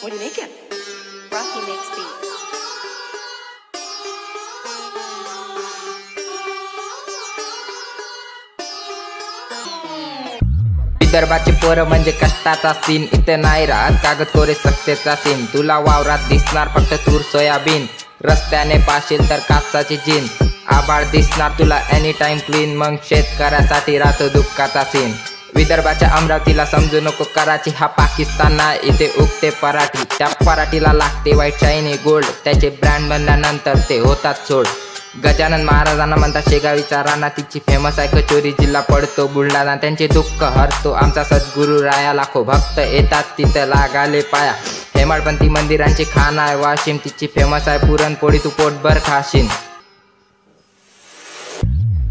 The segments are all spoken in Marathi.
What are you making? Rocky makes beats. विदर्भाची पोरं म्हणजे कष्टाचा सीन, इथे नाही राहत कागद कोरे सक्सेसचा सीन. तुला वावरात दिसणार फक्त तूर सोयाबीन, रस्त्याने पाशील तर कापसाची जीन. आबाळ दिसणार तुला एनी टाइम क्लीन, मग शेतकऱ्यासाठी राहतो दुःखाचा सीन. विदर्भाच्या अमरावतीला समजू नको कराची, हा पाकिस्तान नाही, इथे उगते पराठी. त्या पराठीला लागते व्हाईट शायनी गोल्ड, त्याचे ब्रँड बनल्यानंतर ते होतात सोड. गजानन महाराजांना म्हणतात शेगावीचा राणा, तिची फेमस आहे कचोरी, जिल्हा पडतो बुलढाणा. त्यांचे दुःख हरतो आमचा सद्गुरू राया, लाखो भक्त येतात तिथं लागाले पाया. हेमाडपंथी मंदिरांची खाण आहे वाशिम, तिची फेमस आहे पुरणपोळी, तू पोटभर खाशीन.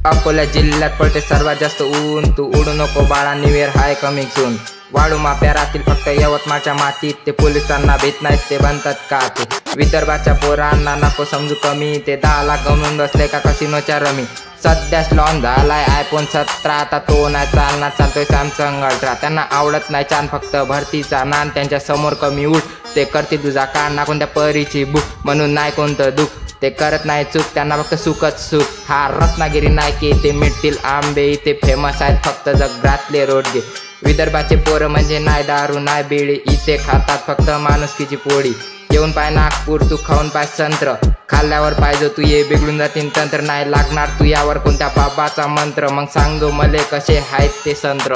अकोला जिल्ह्यात पडते सर्वात जास्त ऊन, तू उडू नको बाळा, न्यू इयर हाय कमिंग सून. वाळू माप्या राहतील फक्त यवतमाळच्या मातीत, ते पोलिसांना भीत नाहीत, ते बनतात का ते. विदर्भाच्या पोरांना नको समजू कमी, ते 10 लाख गमून बसले का कसिनोच्या रमी. सध्याच लॉन्च झालाय iPhone 17, आता तो नाही चालणार, चालतोय सॅमसंग अल्ट्रा. त्यांना आवडत नाही चांद फक्त भरतीचा नान, त्यांच्या समोर कमी उठ, ते करतील तुझा कान ना कोणत्या परीची बुक, म्हणून नाही कोणतं दुःख, ते करत नाही चूक, त्यांना फक्त सुखच सुख. हा रत्नागिरी नाही की ते मिळतील आंबे, इथे फेमस आहेत फक्त जगभरातले रोडगे. विदर्भाचे पोरं म्हणजे नाही दारू नाही बिडी, इथे खातात फक्त माणुसकीची पोळी. येऊन पाय नागपूर, तू खाऊन पाय संत्र, खाल्ल्यावर पाहिजे तू ये बिघडून जातीन तंत्र. नाही लागणार तू यावर कोणत्या बाबाचा मंत्र, मग सांगतो मले कसे आहेत ते संत्र.